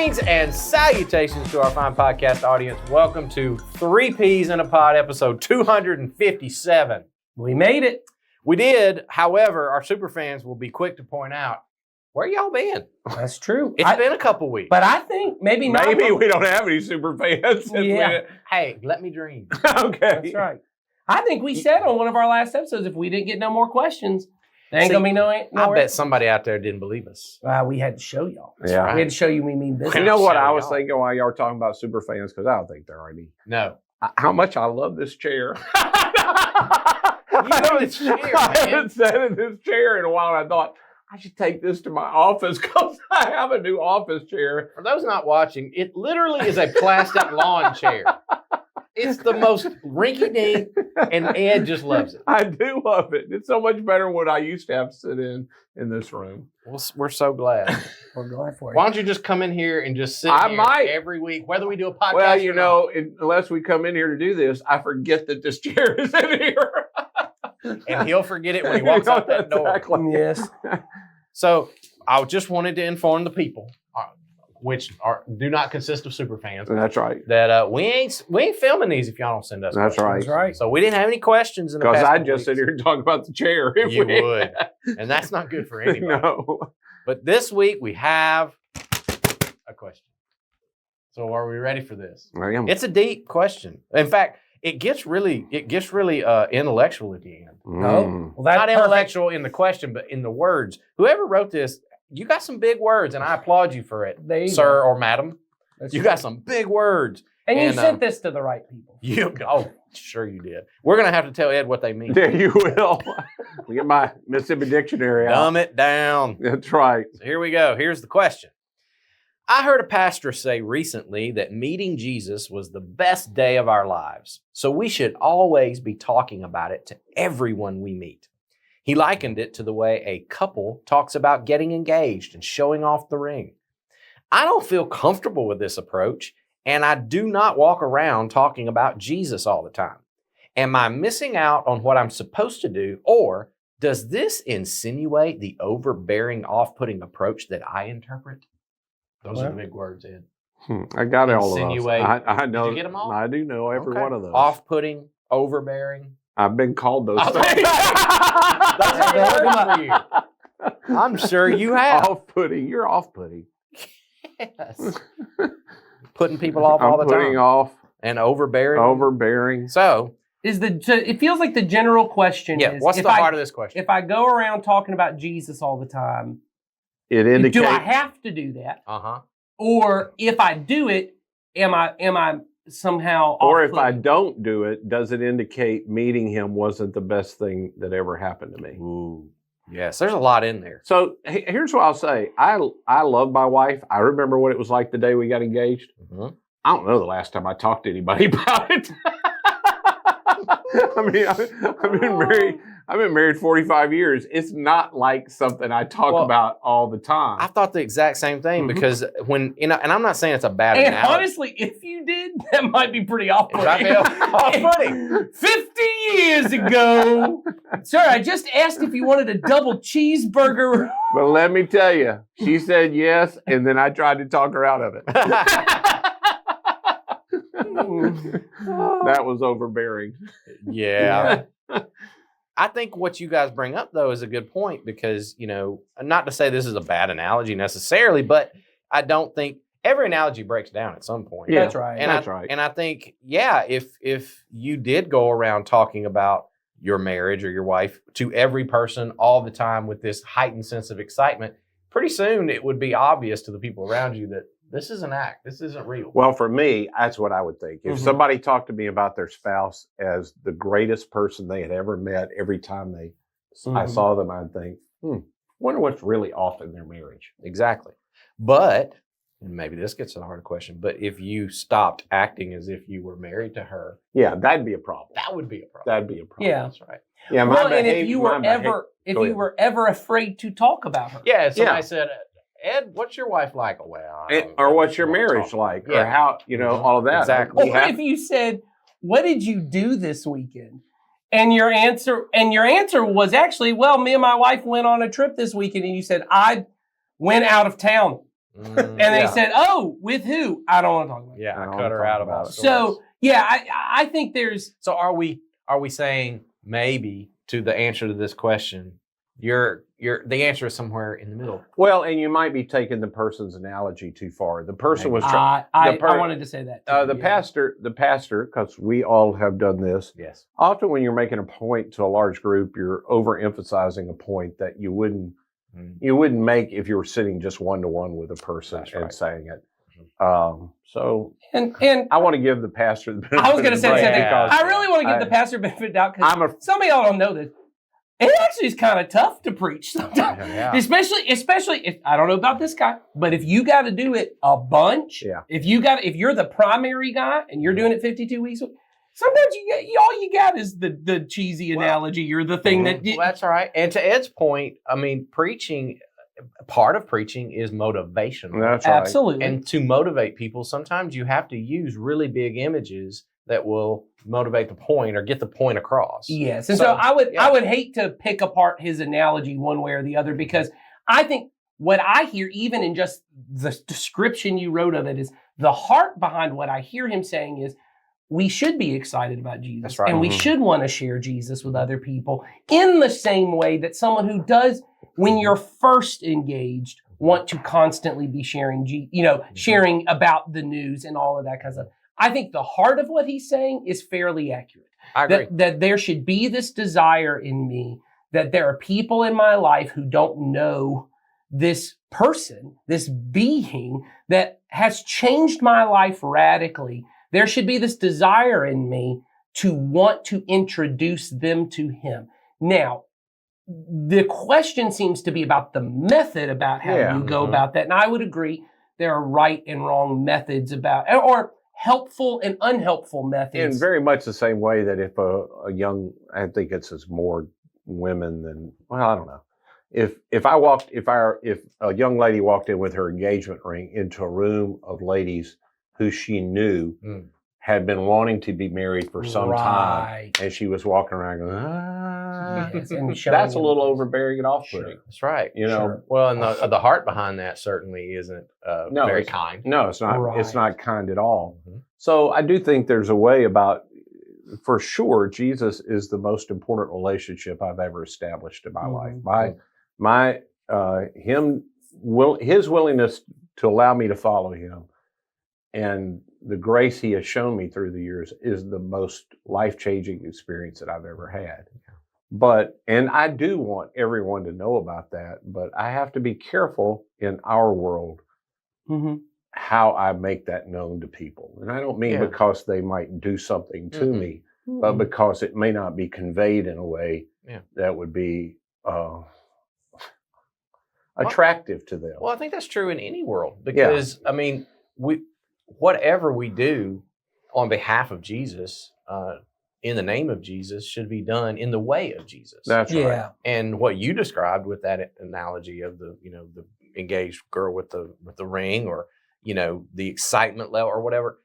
Greetings and salutations to our fine podcast audience. Welcome to 3 Peas in a Pod, episode 257. We made it. We did. However, our super fans will be quick to point out, where y'all been? That's true. It's been a couple weeks. But I think maybe not. Maybe we don't have any super fans. Yeah. Hey, let me dream. Okay. That's right. I think we said on one of our last episodes, if we didn't get no more questions, there ain't going to be no I bet somebody out there didn't believe us. we had to show y'all. Yeah. We had to show you we mean business. You know what I was Y'all. thinking while y'all were talking about super fans, because I don't think there are any. No. How much I love this chair. You know this chair, I man. haven't sat in this chair in a while, and I thought, I should take this to my office because I have a new office chair. For those not watching, it literally is a plastic lawn chair. It's the most rinky-dink, and Ed just loves it. I do love it. It's so much better than what I used to have to sit in this room. Well, we're so glad. We're glad for it. Why don't you just come in here and just sit I here might. every week, whether we do a podcast Well, or you not. know, unless we come in here to do this, I forget that this chair is in here. And he'll forget it when he walks out that door. Exactly. Yes. So I just wanted to inform the people, which do not consist of super fans, That's right. that we ain't filming these if y'all don't send us That's questions. right. That's right. So we didn't have any questions in the Because past I'd couple just sit weeks. here and talk about the chair. If You we- would. And that's not good for anybody. No. But this week we have a question. So are we ready for this? I am. It's a deep question. In fact, it gets really intellectual at the end. No. Well, that's Not perfect. intellectual in the question, but in the words. Whoever wrote this, you got some big words, and I applaud you for it, There you sir go. or madam. That's You true. got some big words. And you and, sent this to the right people. Sure you did. We're gonna have to tell Ed what they mean. There you will. We get my Mississippi dictionary out. Dumb it down. That's right. So here we go. Here's the question. I heard a pastor say recently that meeting Jesus was the best day of our lives, so we should always be talking about it to everyone we meet. He likened it to the way a couple talks about getting engaged and showing off the ring. I don't feel comfortable with this approach, and I do not walk around talking about Jesus all the time. Am I missing out on what I'm supposed to do, or does this insinuate the overbearing, off-putting approach that I interpret? Those are the big words, Ed. I got all of those. Insinuate. I know. Did you get them all? I do know every Okay. one of those. Off-putting, overbearing. I've been called those Those things. are the words for you. I'm sure you have. Off-putting. You're off-putting. Yes. Putting people off all the I'm putting time. off, And overbearing. overbearing. So, It feels like the general question yeah, is, what's the heart of this question? if I go around talking about Jesus all the time, It indicates. do I have to do that? Uh-huh. Or if I do it, am I somehow Or if I off-putting? don't do it, does it indicate meeting him wasn't the best thing that ever happened to me? Ooh. Yes, there's a lot in there. So here's what I'll say. I love my wife. I remember what it was like the day we got engaged. Mhm. I don't know the last time I talked to anybody about it. I mean, I've been married 45 years. It's not like something I talk Well, about all the time. I thought the exact same thing Mhm. because when, and I'm not saying it's a bad And analogy. honestly, if you did, that might be pretty off-putting. Right, Bill? Off-putting. 50 years ago, sir, I just asked if you wanted a double cheeseburger. But let me tell you, she said yes, and then I tried to talk her out of it. That was overbearing. Yeah. I think what you guys bring up, though, is a good point because, you know, not to say this is a bad analogy necessarily, but I don't think every analogy breaks down at some point. Yeah, That's right. And that's I, right. And I think, yeah, if you did go around talking about your marriage or your wife to every person all the time with this heightened sense of excitement, pretty soon it would be obvious to the people around you that this is an act. This isn't real. Well, for me, that's what I would think. If Mhm. somebody talked to me about their spouse as the greatest person they had ever met, every time I Mhm. saw them, I'd think, wonder what's really off in their marriage. Exactly. But, and maybe this gets to the harder question, but if you stopped acting as if you were married to her, Yeah, that'd be a problem. that would be a problem. That'd be a problem. Yeah. That's right. Yeah, Well, and if you were ever, Go ahead. ever afraid to talk about her, Yeah, if somebody Yeah. said, Ed, what's your wife like? Oh, well, I don't or know. what's your Won't marriage talk. like, Yeah. or how, all of that. Exactly. We or have- if you said, "What did you do this weekend?" and your answer was actually, "Well, me and my wife went on a trip this weekend," and you said, "I went out of town." And they Yeah. said, "Oh, with who? I don't want to talk about it." Yeah, I I don't cut her talk out about about it. So yeah, I think there's So are we saying maybe to the answer to this question, the answer is somewhere in the middle? Well, and you might be taking the person's analogy too far. The person was I per- wanted to say that. Too, the yeah. pastor, because we all have done this. Yes. Often, when you're making a point to a large group, you're overemphasizing a point that you wouldn't make if you were sitting just one to one with a person That's and right. saying it. So And I want to give the pastor the benefit I was going to of the say the doubt same thing. because I really want to give I- the pastor benefit of doubt I'm because a- some of y'all don't know this. It actually is kind of tough to preach sometimes, Yeah. especially if I don't know about this guy, but if you got to do it a bunch, Yeah. if you're the primary guy and you're doing it 52 weeks, sometimes all you got is the cheesy analogy or the thing that Well, that's all right. And to Ed's point, I mean, part of preaching is motivational. That's right. absolutely. And to motivate people, sometimes you have to use really big images that will motivate the point or get the point across. Yes, and So, so I yeah. would hate to pick apart his analogy one way or the other because I think what I hear, even in just the description you wrote of it, is the heart behind what I hear him saying is we should be excited about Jesus, That's right. and we Mhm. should want to share Jesus with other people in the same way that someone who does, when you're first engaged, want to constantly be sharing, sharing about the news and all of that kind of stuff. I think the heart of what he's saying is fairly accurate. I agree. That there should be this desire in me that there are people in my life who don't know this person, this being that has changed my life radically. There should be this desire in me to want to introduce them to him. Now, the question seems to be about the method about how Yeah. you go Mhm. about that. And I would agree there are right and wrong methods about, or helpful and unhelpful In methods. very much the same way that if a young, I think it's more women than, well, I don't know. If a young lady walked in with her engagement ring into a room of ladies who she knew Mm. had been wanting to be married for some time, Right. and she was walking around going, ah, Yes, and showing that's a them little things. overbearing and off-putting. Sure. That's right. You know, Sure. Well, and the heart behind that certainly isn't No, very it's- kind. no, it's not. It's Right. not kind at all. Mhm. So I do think there's a way about, for sure, Jesus is the most important relationship I've ever established in my life. His willingness to allow me to follow him, and the grace he has shown me through the years is the most life-changing experience that I've ever had. And I do want everyone to know about that, but I have to be careful in our world Mhm. how I make that known to people. And I don't mean Yeah. because they might do something to Mhm. me, but because it may not be conveyed in a way Yeah. that would be attractive to them. Well, I think that's true in any world because I mean, whatever we do on behalf of Jesus, in the name of Jesus, should be done in the way of Jesus. That's right. Yeah. And what you described with that analogy of the engaged girl with the ring, or the excitement level or whatever,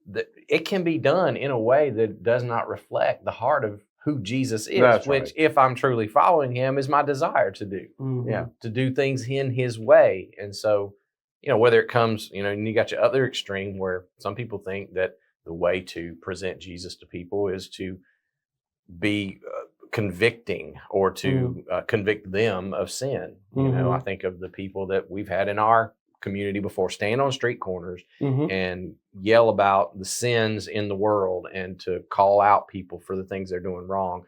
that it can be done in a way that does not reflect the heart of who Jesus is, That's which, right. if I'm truly following him, is my desire to do. Mhm. Yeah. To do things in his way. And so, whether it comes, and you got your other extreme where some people think that the way to present Jesus to people is to be convicting or to convict them of sin. Mhm. I think of the people that we've had in our community before stand on street corners Mhm. and yell about the sins in the world and to call out people for the things they're doing wrong.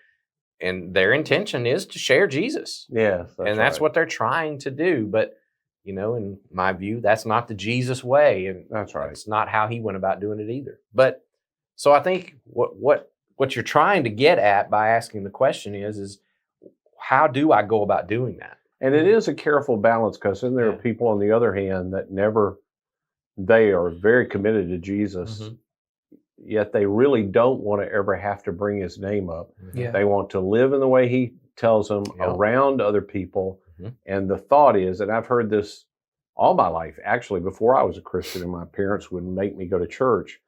And their intention is to share Jesus. Yes. And that's what they're trying to do. But, in my view, that's not the Jesus way. And That's right. it's not how he went about doing it either. But so I think what you're trying to get at by asking the question is how do I go about doing that? And it is a careful balance, because then there are Yeah. people on the other hand that they are very committed to Jesus, Mhm. yet they really don't want to ever have to bring his name up. Yeah. They want to live in the way he tells them Yeah. around other people. Mhm. And the thought is, and I've heard this all my life, actually, before I was a Christian and my parents would make me go to church,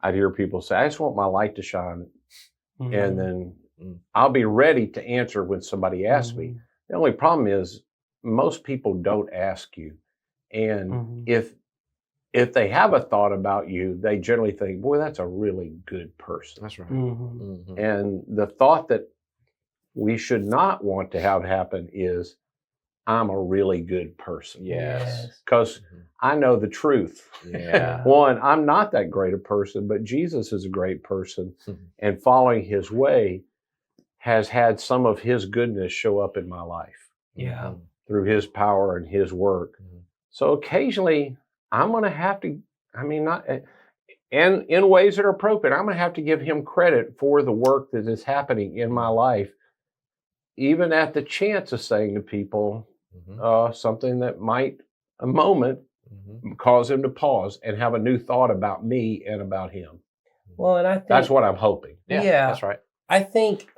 I'd hear people say, I just want my light to shine. Mhm. And then Mhm. I'll be ready to answer when somebody asks me. Mhm. The only problem is most people don't ask you. And Mhm. if they have a thought about you, they generally think, boy, that's a really good person. That's right. Mhm. Mhm. And the thought that we should not want to have happen is, I'm a really good person. Yes. Because Mhm. I know the truth. Yeah. One, I'm not that great a person, but Jesus is a great person. Mhm. And following his way has had some of his goodness show up in my life Yeah. Mhm. through his power and his work. Mhm. So occasionally I'm going to have to, not, and in ways that are appropriate, I'm going to have to give him credit for the work that is happening in my life, even at the chance of saying to people Mhm. something that might, a moment, Mhm. cause him to pause and have a new thought about me and about him. Well, and I think That's what I'm hoping. Yeah, Yeah. that's right. I think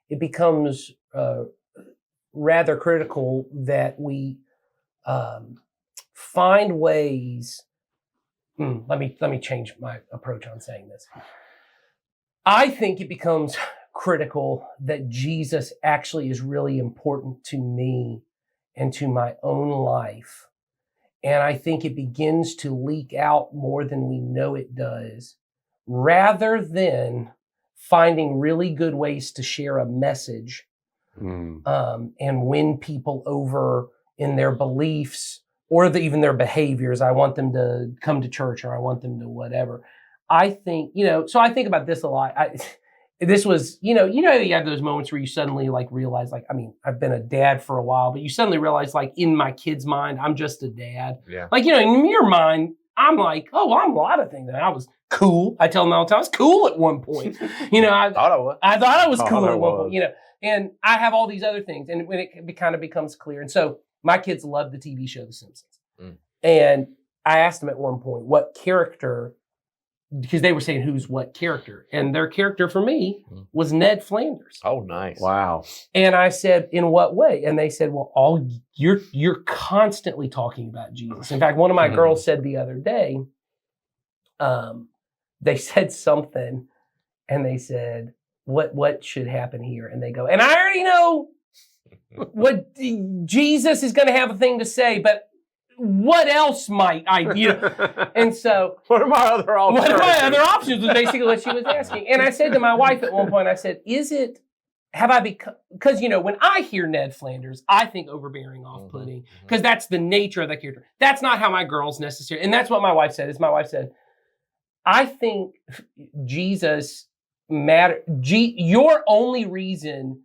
it becomes rather critical that we find ways. Let me change my approach on saying this. I think it becomes critical that Jesus actually is really important to me and to my own life. And I think it begins to leak out more than we know it does, rather than finding really good ways to share a message and win people over in their beliefs or even their behaviors. I want them to come to church or I want them to whatever. I think, so I think about this a lot. This was, you have those moments where you suddenly realize, I've been a dad for a while, but you suddenly realize in my kid's mind, I'm just a dad. Yeah. In your mind, I'm like, oh, well, I'm a lot of things. And I was cool. I tell them all the time, I was cool at one point. I thought I was. I thought I was cool I at one was. point, and I have all these other things. And when it kind of becomes clear. And so my kids love the TV show, The Simpsons. And I asked them at one point, what character, because they were saying who's what character. And their character for me was Ned Flanders. Oh, nice. Wow. And I said, in what way? And they said, well, you're constantly talking about Jesus. In fact, one of my girls said the other day, they said something and they said, what should happen here? And they go, and I already know what Jesus is going to have a thing to say, but what else might I, and so what are my other what alternatives? are my other options was basically what she was asking. And I said to my wife at one point, I said, have I become, because, when I hear Ned Flanders, I think overbearing, off-putting, because that's the nature of that character. That's not how my girls necessarily, and that's what my wife said, I think Jesus your only reason,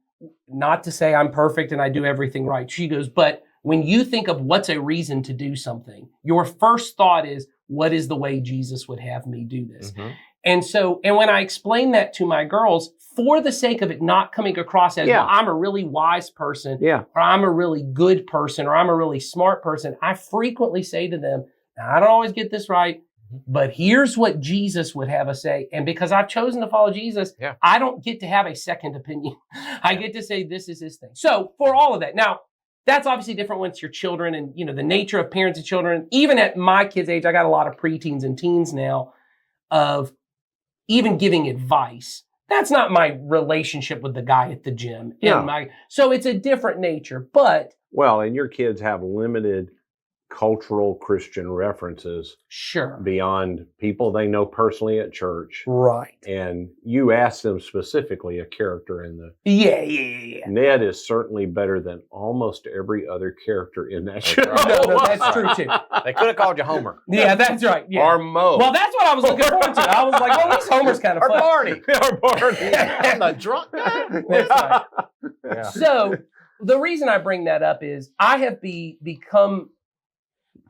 not to say I'm perfect and I do everything right. She goes, but when you think of what's a reason to do something, your first thought is, what is the way Jesus would have me do this? And when I explain that to my girls, for the sake of it not coming across as, well, I'm a really wise person, or I'm a really good person, or I'm a really smart person, I frequently say to them, now, I don't always get this right, but here's what Jesus would have us say. And because I've chosen to follow Jesus, I don't get to have a second opinion. I get to say this is his thing. So for all of that. Now, that's obviously different when it's your children and, the nature of parents and children. Even at my kids' age, I got a lot of preteens and teens now of even giving advice. That's not my relationship with the guy at the gym. So it's a different nature, but. Well, and your kids have limited cultural Christian references beyond people they know personally at church. Right. And you asked them specifically a character in the... Yeah. Ned is certainly better than almost every other character in that show. No, that's true too. They could have called you Homer. Yeah, that's right. Yeah. Or Mo. Well, that's what I was looking forward to. I was like, well, at least Homer's kind of Or fun. Barney. Or Barney. I'm the drunk guy. That's right. Yeah. So the reason I bring that up is I have become...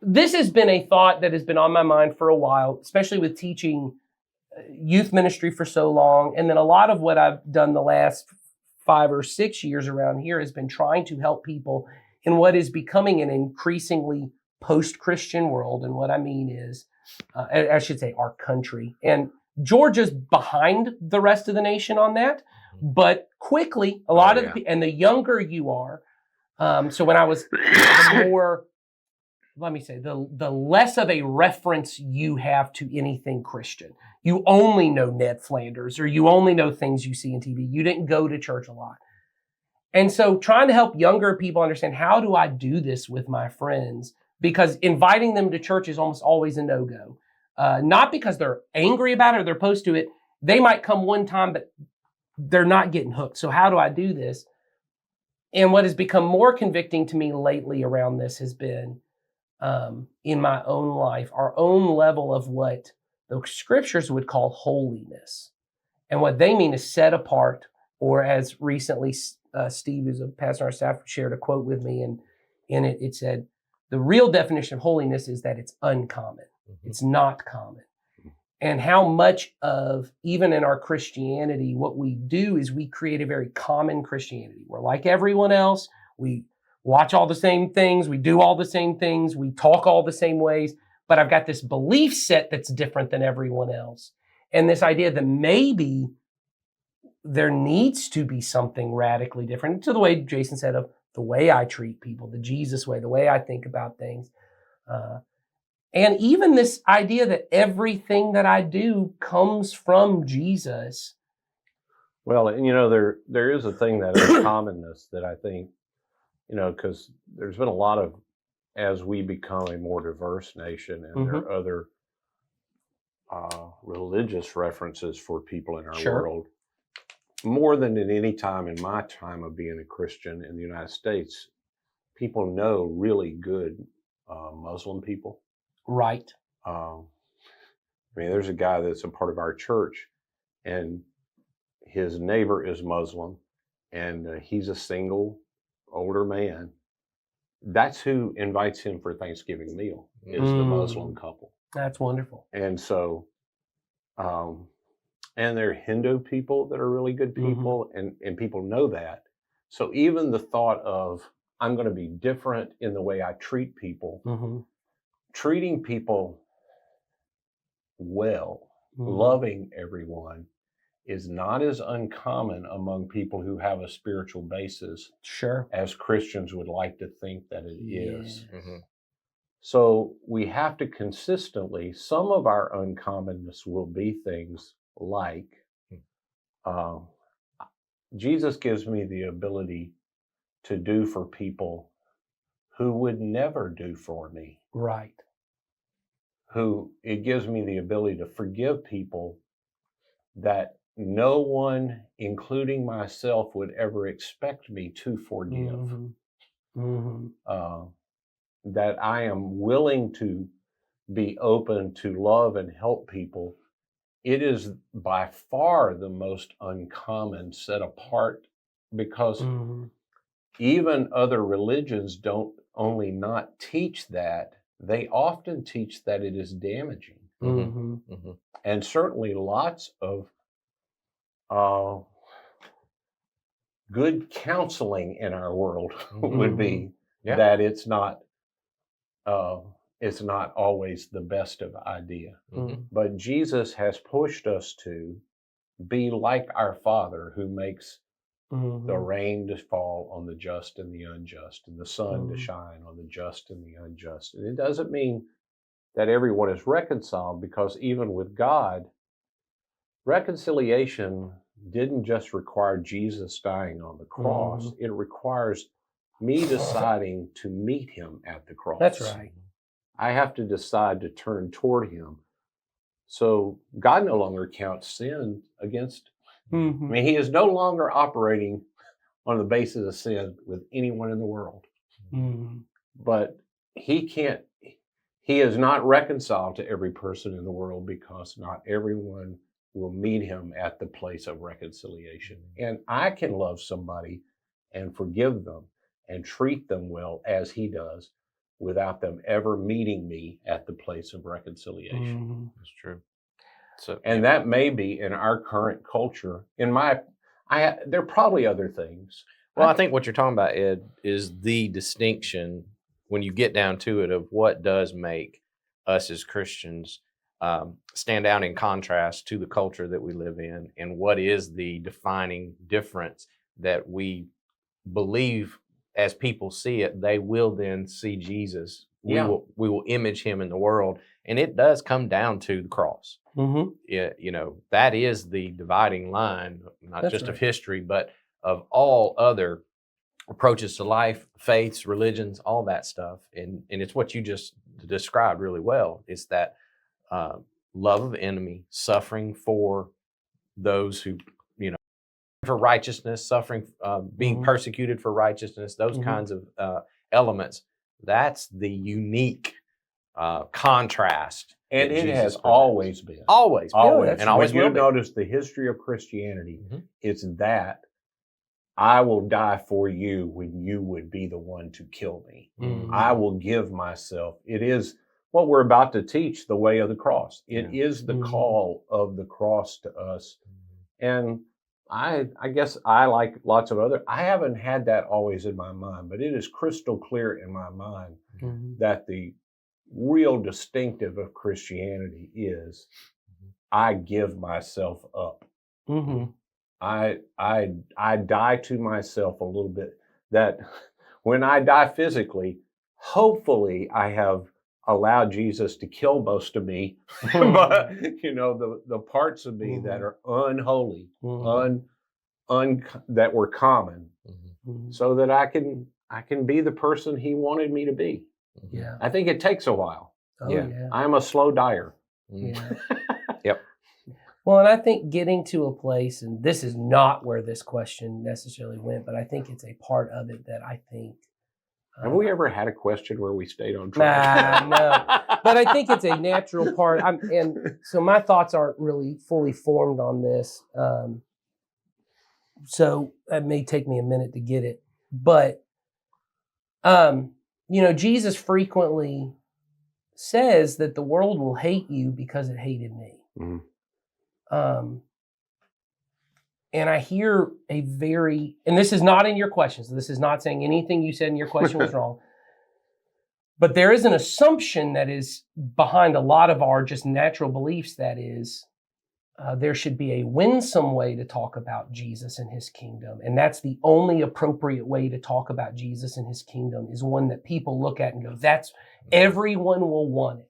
This has been a thought that has been on my mind for a while, especially with teaching youth ministry for so long. And then a lot of what I've done the last 5 or 6 years around here has been trying to help people in what is becoming an increasingly post-Christian world. And what I mean is, I should say our country. And Georgia's behind the rest of the nation on that. But quickly, a lot of and the younger you are, so when I was more... Let me say, the less of a reference you have to anything Christian. You only know Ned Flanders, or you only know things you see in TV. You didn't go to church a lot. And so trying to help younger people understand, how do I do this with my friends? Because inviting them to church is almost always a no-go. Not because they're angry about it or they're opposed to it. They might come one time, but they're not getting hooked. So how do I do this? And what has become more convicting to me lately around this has been, in my own life, our own level of what the scriptures would call holiness. And what they mean is set apart, or as recently Steve, who's a pastor on our staff, shared a quote with me, and in it, it said, the real definition of holiness is that it's uncommon. It's not common. And how much of, even in our Christianity, what we do is we create a very common Christianity. We're like everyone else. We watch all the same things. We do all the same things. We talk all the same ways. But I've got this belief set that's different than everyone else. And this idea that maybe there needs to be something radically different, to the way Jason said, of the way I treat people, the Jesus way, the way I think about things. And even this idea that everything that I do comes from Jesus. Well, and there is a thing, that commonness, that I think, because there's been a lot of, as we become a more diverse nation, and there are other religious references for people in our world, more than at any time in my time of being a Christian in the United States, people know really good Muslim people. Right. There's a guy that's a part of our church, and his neighbor is Muslim, and he's a single older man. That's who invites him for Thanksgiving meal, is the Muslim couple. That's wonderful. And so, and they're Hindu people that are really good people, and people know that. So even the thought of, I'm going to be different in the way I treat people, treating people well, loving everyone, is not as uncommon among people who have a spiritual basis as Christians would like to think that it is. So we have to consistently, some of our uncommonness will be things like, Jesus gives me the ability to do for people who would never do for me. Right. It gives me the ability to forgive people that no one, including myself, would ever expect me to forgive. That I am willing to be open to love and help people. It is by far the most uncommon, set apart, because even other religions don't only not teach that, they often teach that it is damaging. And certainly lots of good counseling in our world would be that it's not always the best of idea. But Jesus has pushed us to be like our Father, who makes the rain to fall on the just and the unjust, and the sun to shine on the just and the unjust. And it doesn't mean that everyone is reconciled, because even with God, reconciliation didn't just require Jesus dying on the cross. It requires me deciding to meet him at the cross. That's right. I have to decide to turn toward him. So God no longer counts sin against. He is no longer operating on the basis of sin with anyone in the world. But he is not reconciled to every person in the world, because not everyone will meet him at the place of reconciliation. And I can love somebody and forgive them and treat them well as he does, without them ever meeting me at the place of reconciliation. That's true. So, and that may be in our current culture. There are probably other things. Well, I think what you're talking about, Ed, is the distinction, when you get down to it, of what does make us as Christians stand out in contrast to the culture that we live in, and what is the defining difference that we believe, as people see it, they will then see Jesus. We will image him in the world, and it does come down to the cross. That is the dividing line, not just of history, but of all other approaches to life, faiths, religions, all that stuff. And it's what you just described really well. It's that love of enemy, suffering for those who, for righteousness, suffering, being persecuted for righteousness, those kinds of elements. That's the unique contrast. And that it Jesus has presents. always been. Always. Always. And always when will you be. notice the history of Christianity, Mhm. it's that I will die for you when you would be the one to kill me. Mhm. I will give myself. It is what we're about to teach, the way of the cross. It is the Mhm. call of the cross to us. And I guess I, like lots of other, I haven't had that always in my mind, but it is crystal clear in my mind Mhm. that the real distinctive of Christianity is I give myself up. Mhm. I die to myself a little bit, that when I die physically, hopefully I have allowed Jesus to kill most of me, but the parts of me that are unholy, Mhm. that were common, Mhm. so that I can be the person he wanted me to be. Yeah. I think it takes a while. Oh, Yeah. yeah. I'm a slow dyer. Yeah. Yep. Well, and I think getting to a place, and this is not where this question necessarily went, but I think it's a part of it that I think. Have we ever had a question where we stayed on track? No. But I think it's a natural part. And so my thoughts aren't really fully formed on this. So it may take me a minute to get it. But, Jesus frequently says that the world will hate you because it hated me. Mhm. And I hear and this is not in your question, so this is not saying anything you said in your question was wrong, but there is an assumption that is behind a lot of our just natural beliefs, that is, there should be a winsome way to talk about Jesus and his kingdom, and that's the only appropriate way to talk about Jesus and his kingdom, is one that people look at and go, that's, everyone will want it.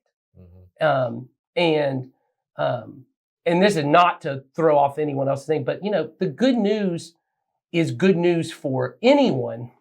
And this is not to throw off anyone else's thing, but the good news is good news for anyone,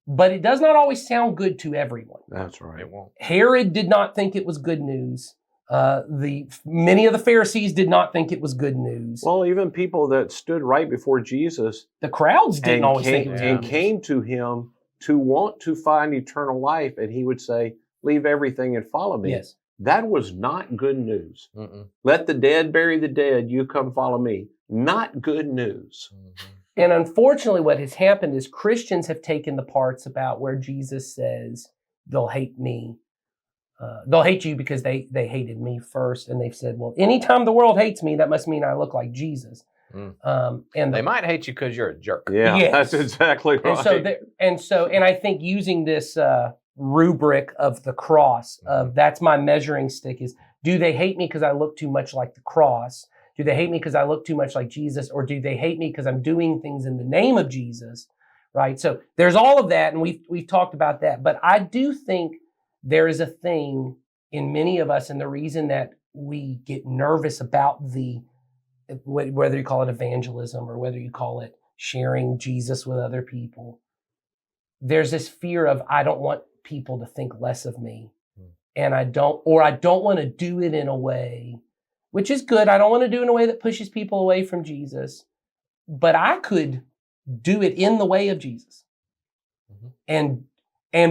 but it does not always sound good to everyone. That's right. It won't. Herod did not think it was good news. Many of the Pharisees did not think it was good news. Well, even people that stood right before Jesus The crowds didn't and always think came, it was and good news. came to him to want to find eternal life, and he would say, leave everything and follow me. Yes. That was not good news. Mm-mm. Let the dead bury the dead, you come follow me. Not good news. Mhm. And unfortunately, what has happened is Christians have taken the parts about where Jesus says they'll hate me. They'll hate you because they hated me first. And they've said, well, anytime the world hates me, that must mean I look like Jesus. Mm. And They might hate you because you're a jerk. Yeah, Yes. that's exactly right. and I think using this rubric of the cross, of that's my measuring stick, is, do they hate me because I look too much like the cross? Do they hate me because I look too much like Jesus? Or do they hate me because I'm doing things in the name of Jesus? Right? So there's all of that, and we've talked about that. But I do think there is a thing in many of us, and the reason that we get nervous about whether you call it evangelism or whether you call it sharing Jesus with other people, there's this fear of, I don't want people to think less of me. And I don't want to do it in a way, which is good. I don't want to do it in a way that pushes people away from Jesus, but I could do it in the way of Jesus. And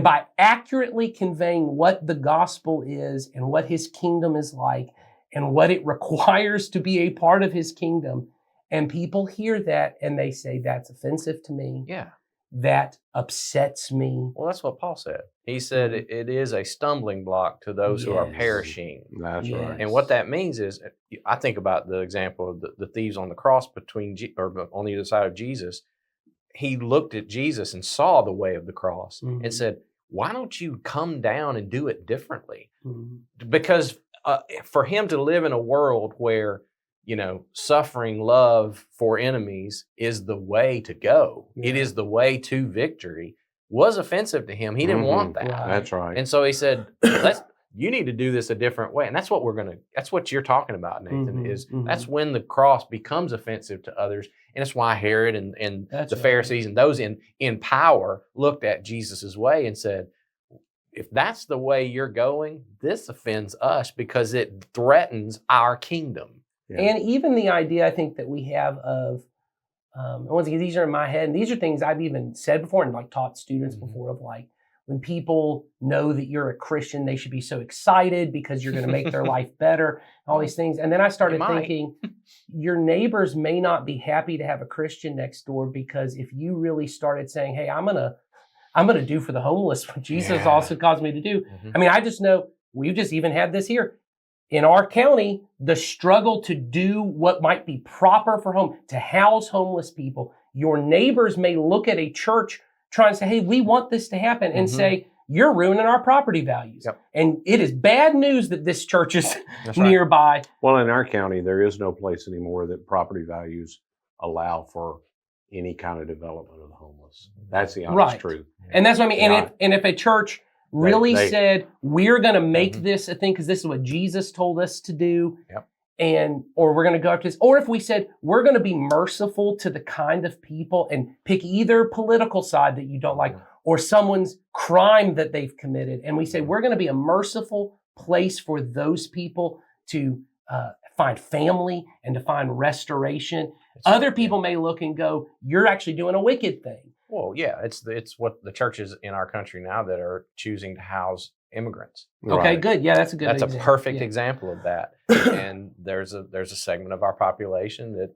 by accurately conveying what the gospel is and what his kingdom is like and what it requires to be a part of his kingdom, and people hear that and they say, that's offensive to me. Yeah. That upsets me. Well, that's what Paul said. He said it is a stumbling block to those who are Yes. perishing. That's Yes. right. And what that means is, I think about the example of the thieves on the cross or on the other side of Jesus. He looked at Jesus and saw the way of the cross Mhm. and said, why don't you come down and do it differently? Mhm. Because for him to live in a world where, suffering love for enemies is the way to go, it Yeah. is the way to victory, was offensive to him. He didn't want that. Right. That's right. And so he said, you need to do this a different way. And that's what you're talking about, Nathan, is mhm. that's when the cross becomes offensive to others. And it's why Herod and That's the right. Pharisees and those in power looked at Jesus's way and said, if that's the way you're going, this offends us because it threatens our kingdom. Yeah. And even the idea, I think, that we have of, and once again, these are in my head, and these are things I've even said before and like taught students Mhm. before of like, when people know that you're a Christian, they should be so excited because you're going to make their life better, all these things. And then I started might. thinking, your neighbors may not be happy to have a Christian next door, because if you really started saying, hey, I'm gonna do for the homeless what Jesus Yeah. also caused me to do. Mhm. I mean, I just know we've just even had this here. In our county, the struggle to do what might be proper for home, to house homeless people, your neighbors may look at a church try and say, hey, we want this to happen, and Mhm. say, you're ruining our property values. Yep. And it is bad news that this church is That's right. nearby. Well, in our county, there is no place anymore that property values allow for any kind of development of the homeless. That's the honest Right. truth. And that's what I mean. Yeah. And if a church really They- said, we're going to make Mhm. this a thing because this is what Jesus told us to do, Yep. or we're going to go after this, or if we said, we're going to be merciful to the kind of people and pick either political side that you don't like or someone's crime that they've committed, and we say, we're going to be a merciful place for those people to find family and to find restoration. Other people may look and go, you're actually doing a wicked thing. Well, yeah, it's what the churches in our country now that are choosing to house immigrants. Okay, Right. good. Yeah, that's a good That's example. a perfect Yeah. example of that. And there's a segment of our population that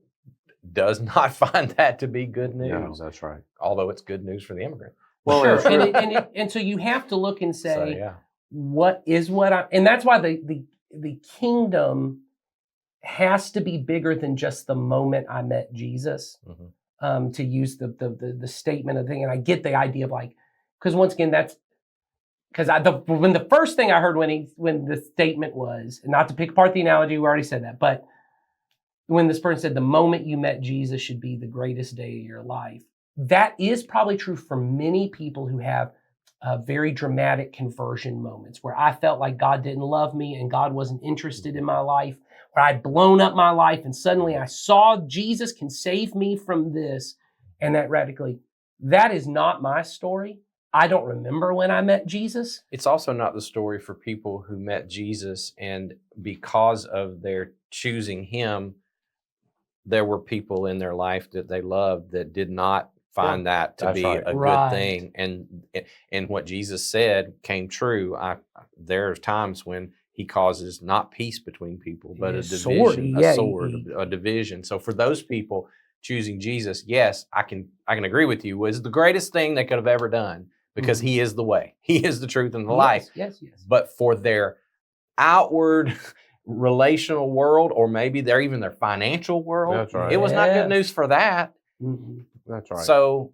does not find that to be good No, news, that's right. although it's good news for the immigrant. Well, Sure. it's- And so you have to look and say, So yeah, and that's why the kingdom has to be bigger than just the moment I met Jesus. Mhm. To use the statement of the thing, and I get the idea of like, because once again, that's because when the first thing I heard when the statement was, and not to pick apart the analogy, we already said that, but when this person said the moment you met Jesus should be the greatest day of your life, that is probably true for many people who have very dramatic conversion moments where I felt like God didn't love me and God wasn't interested in my life, where I'd blown up my life and suddenly I saw Jesus can save me from this, and that radically. That is not my story. I don't remember when I met Jesus. it's also not the story for people who met Jesus and because of their choosing Him, there were people in their life that they loved that did not find that to That's be right. a Right. good thing, and what Jesus said came true. There are times when He causes not peace between people, but a Yeah, sword. division, Yeah, a sword, a division. So for those people choosing Jesus, yes, I can agree with you. Was the greatest thing they could have ever done because He is the way, He is the truth, and the life. Yes. But for their outward relational world, or maybe even their financial world, That's right. it was not Yes. good news for that. Mhm. That's right. So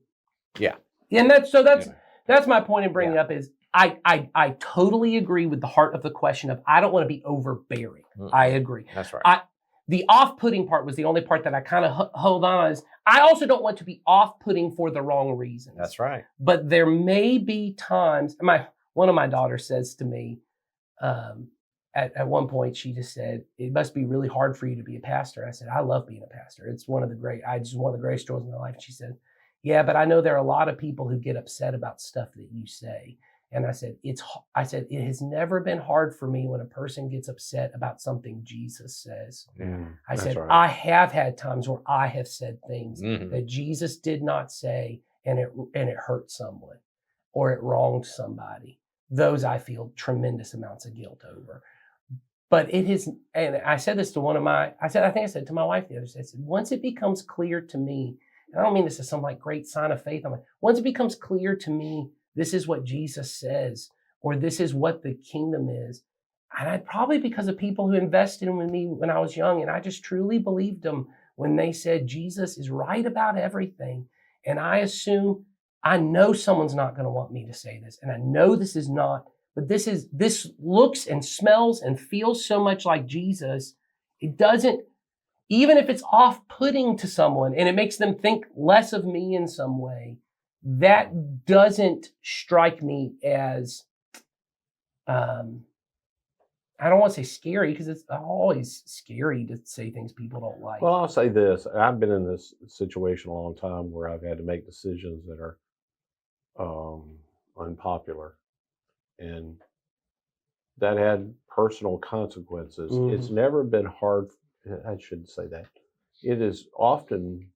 And that's Yeah. my point in bringing it up is I totally agree with the heart of the question of I don't want to be overbearing. I agree. that's right. The off-putting part was the only part that I kind of hold on is I also don't want to be off-putting for the wrong reasons. That's right. But there may be times. One of my daughters says to me, at one point, she just said, "It must be really hard for you to be a pastor." I said, "I love being a pastor. It's one of the greatest joys in my life." And she said, "Yeah, but I know there are a lot of people who get upset about stuff that you say." And I said, it has never been hard for me when a person gets upset about something Jesus says. I That's said, right. I have had times where I have said things Mhm. that Jesus did not say, and it hurt someone or it wronged somebody. Those I feel tremendous amounts of guilt over. But it is, and I said this to I think I said to my wife the other day, I said, once it becomes clear to me, and I don't mean this as some like great sign of faith, I'm like, once it becomes clear to me, this is what Jesus says, or this is what the kingdom is. And I probably because of people who invested in me when I was young, and I just truly believed them when they said Jesus is right about everything. And I know someone's not going to want me to say this, and I know this is not, but this looks and smells and feels so much like Jesus. It doesn't, even if it's off-putting to someone and it makes them think less of me in some way, that doesn't strike me as I don't want to say scary because it's always scary to say things people don't like. Well, I'll say this. I've been in this situation a long time where I've had to make decisions that are unpopular. And that had personal consequences. It's never been hard. I shouldn't say that. It has often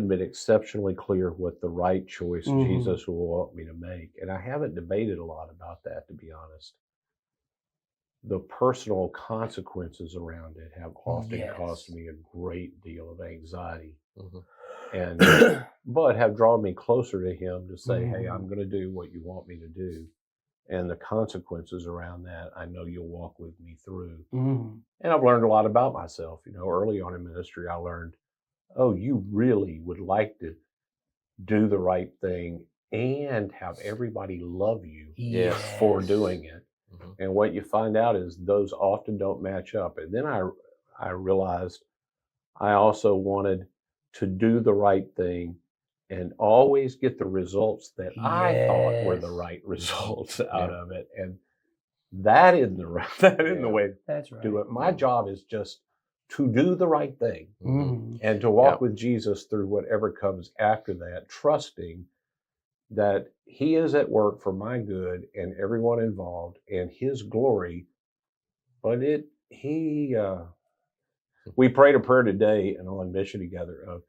been exceptionally clear what the right choice Jesus will want me to make. And I haven't debated a lot about that, to be honest. The personal consequences around it have often caused me a great deal of anxiety. And but have drawn me closer to him to say, hey, I'm going to do what you want me to do. And the consequences around that, I know you'll walk with me through. And I've learned a lot about myself. Early on in ministry, I learned, oh, you really would like to do the right thing and have everybody love you for doing it. And what you find out is those often don't match up. And then I realized I also wanted to do the right thing and always get the results that I thought were the right results out of it. And that isn't the right, that isn't the way to do it. My job is just to do the right thing and to walk with Jesus through whatever comes after that, trusting that he is at work for my good and everyone involved and his glory. But we prayed a prayer today and on mission together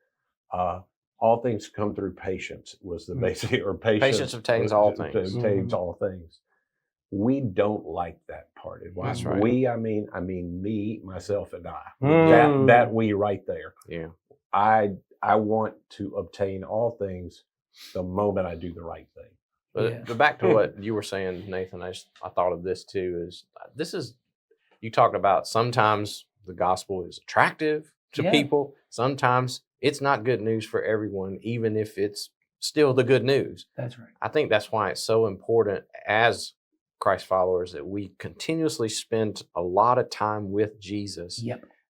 of all things come through patience was the basic, or patience obtains all things. Obtains all things. We don't like that part. That's right. We, I mean me, myself, and I. That we right there. Yeah. I want to obtain all things the moment I do the right thing. But back to what you were saying, Nathan, I thought of this too. You talked about sometimes the gospel is attractive to people. Sometimes it's not good news for everyone, even if it's still the good news. That's right. I think that's why it's so important as Christ followers that we continuously spend a lot of time with Jesus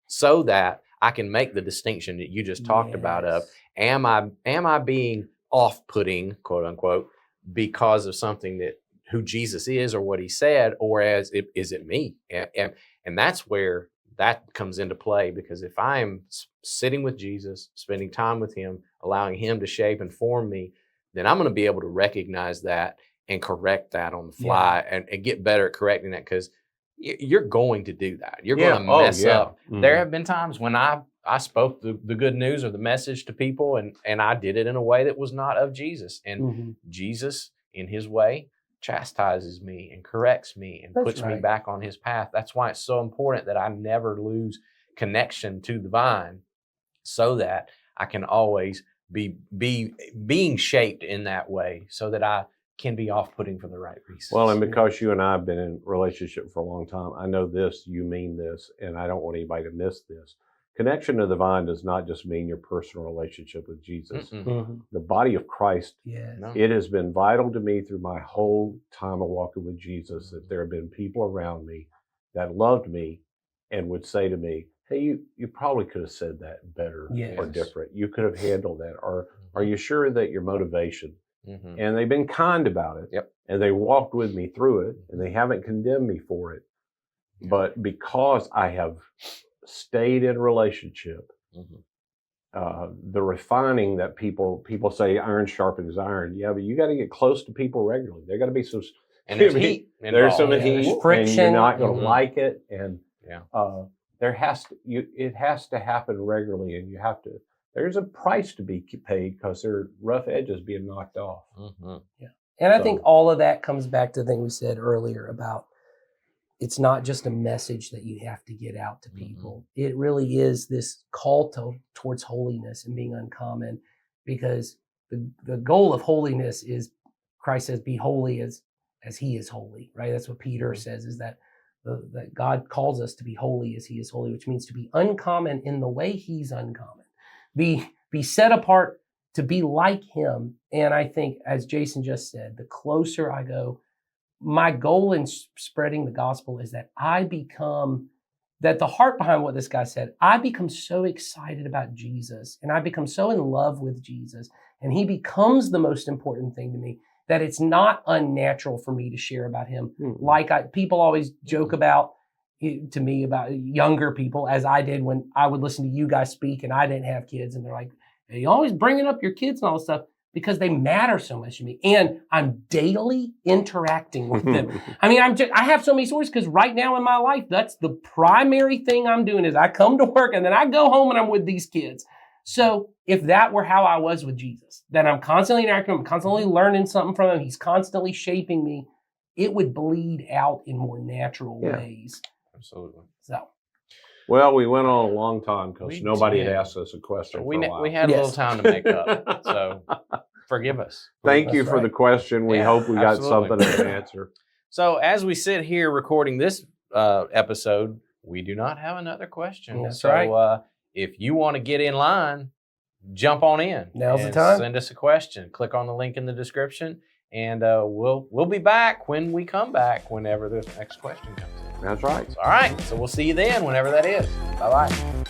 so that I can make the distinction that you just talked about of, am I being off-putting, quote unquote, because of something who Jesus is or what he said, or is it me? And that's where that comes into play, because if I am sitting with Jesus, spending time with him, allowing him to shape and form me, then I'm going to be able to recognize that and correct that on the fly and get better at correcting that, because you're going to do that. You're going to mess up. There have been times when I spoke the good news or the message to people and I did it in a way that was not of Jesus. And Jesus, in his way, chastises me and corrects me and puts me back on his path. That's why it's so important that I never lose connection to the vine, so that I can always be being shaped in that way, so that I can be off-putting for the right reasons. Well, and because you and I have been in a relationship for a long time, I know this, you mean this, and I don't want anybody to miss this. Connection to the vine does not just mean your personal relationship with Jesus. The body of Christ, it has been vital to me through my whole time of walking with Jesus that there have been people around me that loved me and would say to me, hey, you probably could have said that better or different. You could have handled that. Or are you sure that your motivation? And they've been kind about it. And they walked with me through it, and they haven't condemned me for it. But because I have stayed in a relationship, the refining that people say iron sharpens iron. Yeah, but you got to get close to people regularly. There got to be some, and there's heat. There's some heat, friction, and you're not going to like it. And it has to happen regularly, and you have to. There's a price to be paid because there are rough edges being knocked off. And I think all of that comes back to the thing we said earlier about it's not just a message that you have to get out to people. It really is this call towards holiness and being uncommon, because the goal of holiness is, Christ says, be holy as he is holy, right? That's what Peter says, is that that God calls us to be holy as he is holy, which means to be uncommon in the way he's uncommon. Be set apart to be like him. And I think, as Jason just said, the closer I go, my goal in spreading the gospel is that that the heart behind what this guy said, I become so excited about Jesus and I become so in love with Jesus, and he becomes the most important thing to me. that it's not unnatural for me to share about him. Mm. Like people always joke about to me about younger people, as I did when I would listen to you guys speak and I didn't have kids, and they're like, hey, you always bringing up your kids and all this stuff, because they matter so much to me, and I'm daily interacting with them. I mean, I have so many stories because right now in my life, that's the primary thing I'm doing is I come to work and then I go home and I'm with these kids. So if that were how I was with Jesus, that I'm constantly interacting, I'm constantly learning something from him, he's constantly shaping me, it would bleed out in more natural ways. Absolutely. So, Well, we went on a long time because We nobody did. had asked us a question for a while. We had a Yes. little time to make up, so forgive us. Thank you That's for the right. question. We Yeah, hope we got absolutely. something to answer. So as we sit here recording this episode, we do not have another question. That's so, right. If you want to get in line, jump on in. Now's the and time. Send us a question. Click on the link in the description, and we'll be back when we come back, whenever the next question comes in. That's right. All right. So we'll see you then, whenever that is. Bye bye.